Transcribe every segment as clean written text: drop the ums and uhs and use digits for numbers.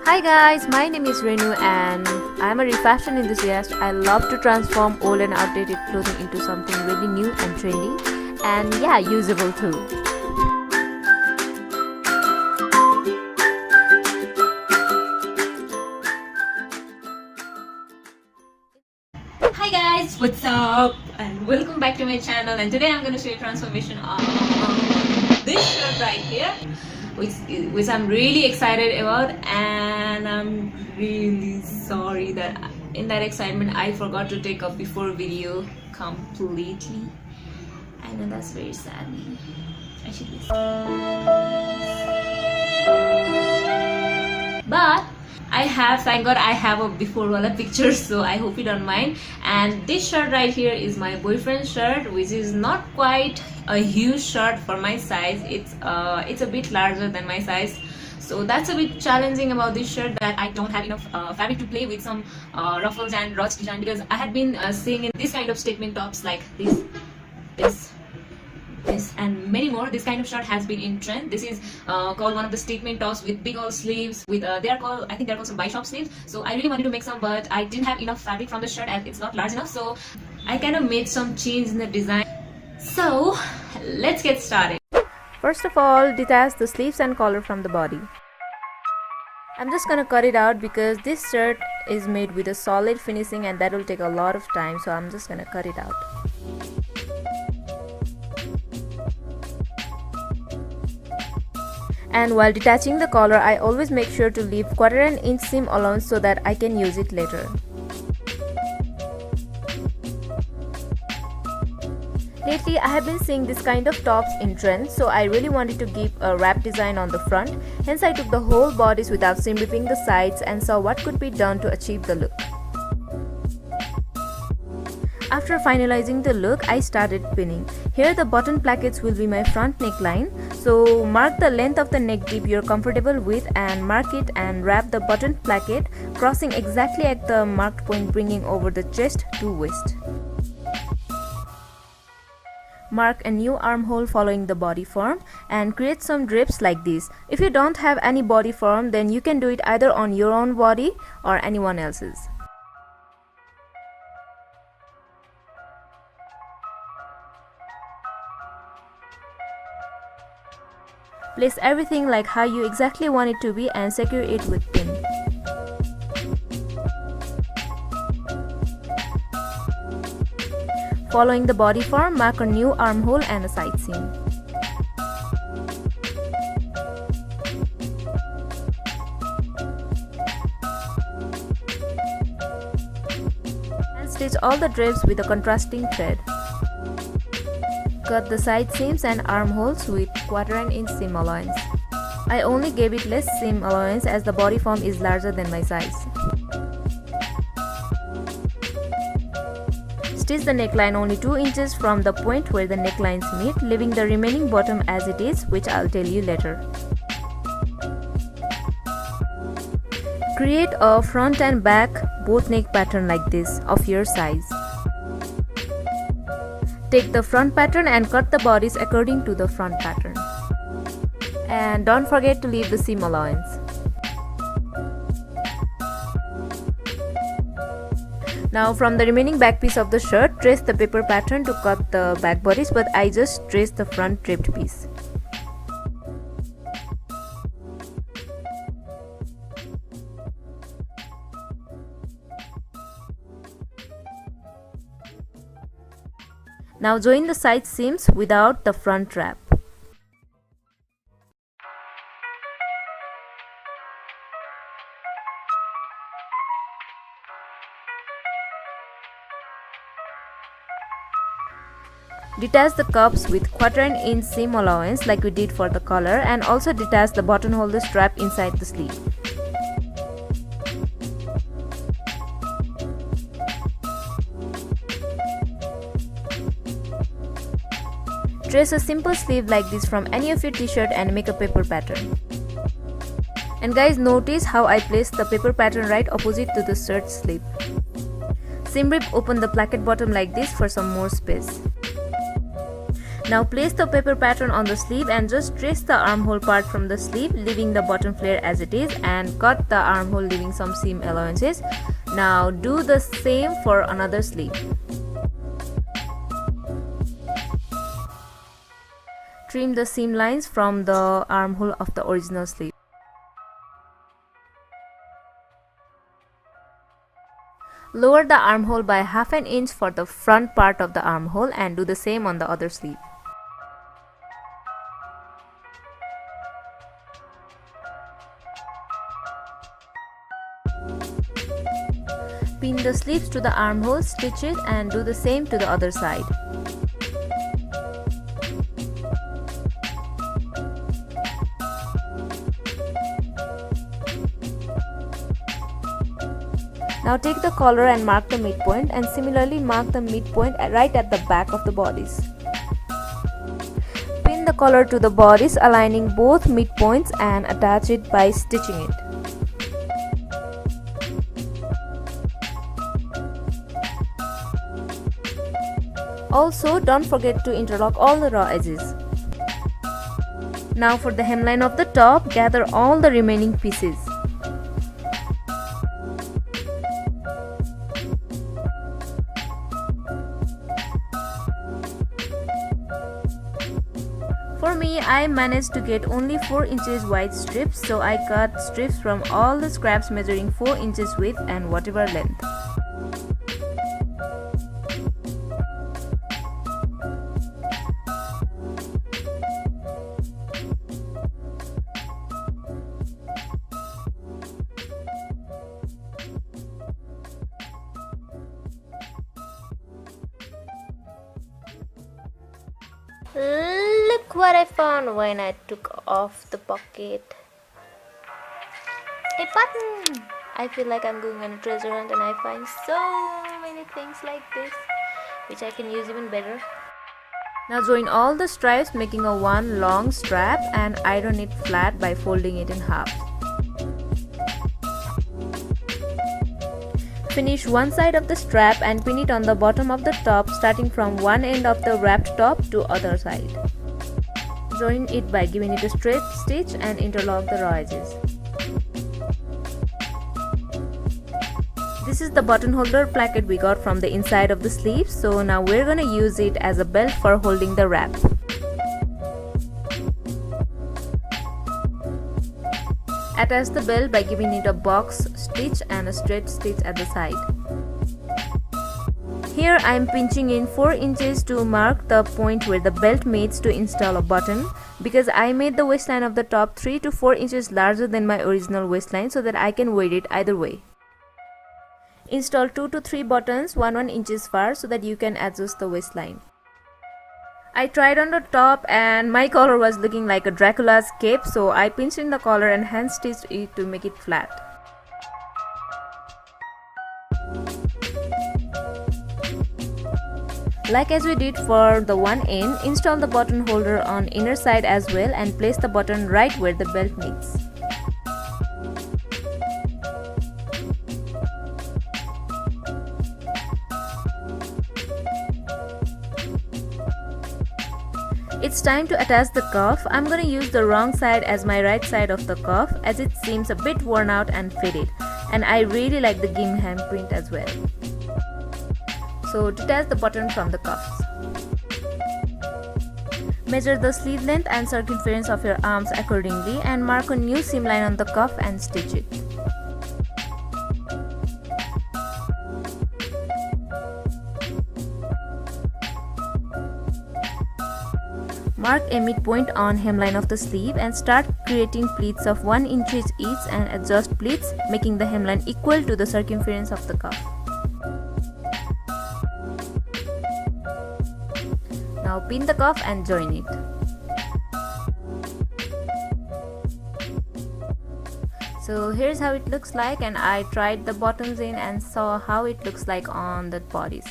Hi guys, my name is Renu and I'm a refashion enthusiast. I love to transform old and outdated clothing into something really new and trendy and yeah, usable too. Hi guys, what's up? And welcome back to my channel. And today I'm going to show you transformation of this shirt right here, which I'm really excited about. And I'm really sorry that in that excitement I forgot to take a before video completely. I know that's very sad. I should be. But thank God I have a before wala picture, so I hope you don't mind. And this shirt right here is my boyfriend's shirt, which is not quite a huge shirt for my size. It's a bit larger than my size, so that's a bit challenging about this shirt, that I don't have enough fabric to play with some ruffles and ruch design, because I had been seeing in this kind of statement tops like this and many more. This kind of shirt has been in trend. This is called one of the statement tops with big old sleeves with I think they're called some bishop sleeves. So I really wanted to make some, but I didn't have enough fabric from the shirt and it's not large enough, so I kind of made some change in the design. So let's get started. First of all, detach the sleeves and collar from the body. I'm just gonna cut it out because this shirt is made with a solid finishing and that will take a lot of time, so I'm just gonna cut it out. And while detaching the collar, I always make sure to leave 1/4 inch seam allowance so that I can use it later. Lately, I have been seeing this kind of tops in trend, so I really wanted to give a wrap design on the front. Hence, I took the whole bodice without seam ripping the sides and saw what could be done to achieve the look. After finalizing the look, I started pinning. Here the button plackets will be my front neckline. So mark the length of the neck dip you're comfortable with and mark it and wrap the button placket, crossing exactly at the marked point, bringing over the chest to waist. Mark a new armhole following the body form and create some drapes like this. If you don't have any body form, then you can do it either on your own body or anyone else's. Place everything like how you exactly want it to be and secure it with pin. Following the body form, mark a new armhole and a side seam. And stitch all the drapes with a contrasting thread. Cut the side seams and armholes with 1/4 inch seam allowance. I only gave it less seam allowance as the body form is larger than my size. Stitch the neckline only 2 inches from the point where the necklines meet, leaving the remaining bottom as it is, which I'll tell you later. Create a front and back boat neck pattern like this of your size. Take the front pattern and cut the bodice according to the front pattern. And don't forget to leave the seam allowance. Now from the remaining back piece of the shirt, trace the paper pattern to cut the back bodice, but I just traced the front draped piece. Now join the side seams without the front wrap. Detach the cups with 1/4 inch seam allowance like we did for the collar, and also detach the buttonhole strap inside the sleeve. Trace a simple sleeve like this from any of your t-shirt and make a paper pattern. And guys, notice how I placed the paper pattern right opposite to the shirt sleeve. Seam rip open the placket bottom like this for some more space. Now place the paper pattern on the sleeve and just trace the armhole part from the sleeve, leaving the bottom flare as it is, and cut the armhole leaving some seam allowances. Now do the same for another sleeve. Trim the seam lines from the armhole of the original sleeve. Lower the armhole by half an inch for the front part of the armhole and do the same on the other sleeve. Pin the sleeves to the armhole, stitch it and do the same to the other side. Now take the collar and mark the midpoint, and similarly mark the midpoint right at the back of the bodice. Pin the collar to the bodice, aligning both midpoints and attach it by stitching it. Also, don't forget to interlock all the raw edges. Now for the hemline of the top, gather all the remaining pieces. For me, I managed to get only 4 inches wide strips, so I cut strips from all the scraps measuring 4 inches width and whatever length. Look what I found when I took off the pocket. A button! I feel like I'm going on a treasure hunt and I find so many things like this, which I can use even better. Now join all the stripes, making a one long strap, and iron it flat by folding it in half. Finish one side of the strap and pin it on the bottom of the top, starting from one end of the wrapped top to other side. Join it by giving it a straight stitch and interlock the raw edges. This is the button holder placket we got from the inside of the sleeve, so now we're gonna use it as a belt for holding the wrap. Attach the belt by giving it a box stitch and a straight stitch at the side. Here I am pinching in 4 inches to mark the point where the belt meets to install a button, because I made the waistline of the top 3 to 4 inches larger than my original waistline so that I can wear it either way. Install 2 to 3 buttons 1 inches far so that you can adjust the waistline. I tried on the top and my collar was looking like a Dracula's cape, so I pinched in the collar and hand stitched it to make it flat. Like as we did for the one end, install the button holder on inner side as well and place the button right where the belt meets. It's time to attach the cuff. I'm gonna use the wrong side as my right side of the cuff, as it seems a bit worn out and faded, and I really like the gim handprint as well. So detach the button from the cuffs. Measure the sleeve length and circumference of your arms accordingly and mark a new seam line on the cuff and stitch it. Mark a midpoint on hemline of the sleeve and start creating pleats of 1 inch each and adjust pleats, making the hemline equal to the circumference of the cuff. Now pin the cuff and join it. So here's how it looks like, and I tried the buttons in and saw how it looks like on the bodice.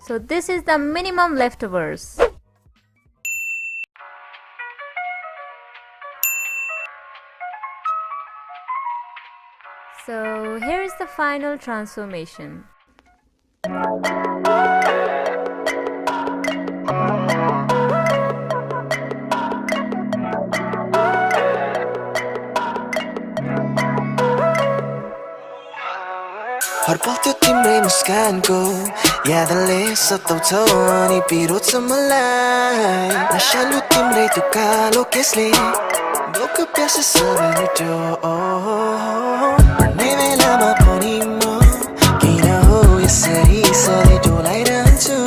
So this is the minimum leftovers. So here is the final transformation. हरपल त्यो तिम्रै मुस्कानको यादले सताउँछौ अनि पिरोछ मलाई नशालु तिम्रै त्यो कालो केसले भोक प्यास सबै लुट्यो पढ्ने बेलामा पनि म किन हो यसरी सधैँ डोलाइरहन्छु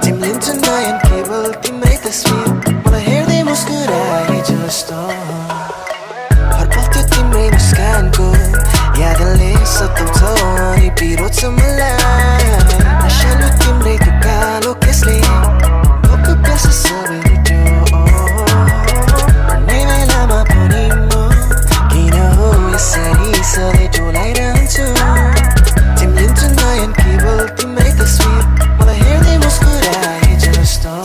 तिम्लिन्छु नयन केवल तिम्रै तस्बिर मलाई हेर्दै मुस्कुराए जस्तो हरपल त्यो तिम्रै मुस्कानको यादले सताउँछौ अनि पिरोछ मलाई नशालु तिम्रै त्यो कालो केसले भोक प्यास सबै लुट्यो पढ्ने बेलामा पनि म किन हो यसरी सधैँ डोलाइरहन्छु तिम्लिन्छु नयन केवल तिम्रै तस्बिर मलाई हेर्दै मुस्कुराए जस्तो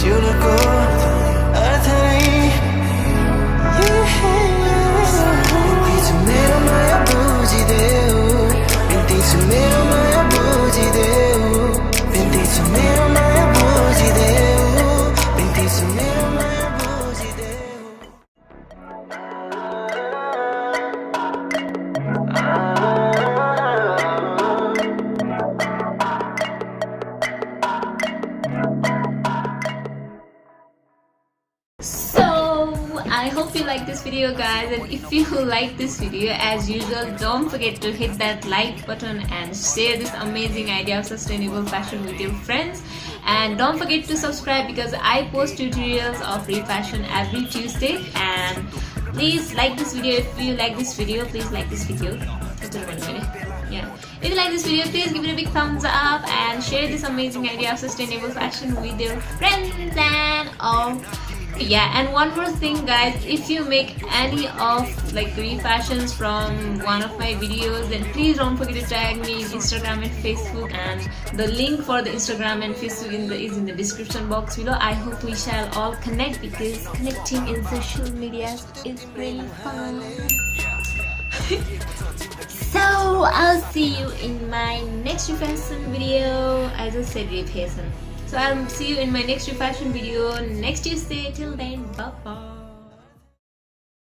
ट्युनको अर्थ नै बिन्ती छु मेरो माया बुझिदेऊ बिन्ती छु मेरो माया बुझिदेऊ बिन्ती छु मेरो माया बुझिदेऊ बिन्ती छु मेरो माया बुझिदेऊ So I hope you like this video, guys, and if you like this video, as usual, don't forget to hit that like button and share this amazing idea of sustainable fashion with your friends, and don't forget to subscribe because I post tutorials of refashion every Tuesday. And please like this video. If you like this video, please like this video. Yeah, if you like this video, please give it a big thumbs up and share this amazing idea of sustainable fashion with your friends and all. Yeah, and one more thing, guys, if you make any of like refashions from one of my videos, then please don't forget to tag me in Instagram and Facebook, and the link for the Instagram and Facebook is in the description box below. I hope we shall all connect because connecting in social media is really fun. So I'll see you in my next refashion video. I just said refashion. So I'll see you in my next refashion video next Tuesday. Till then, bye bye.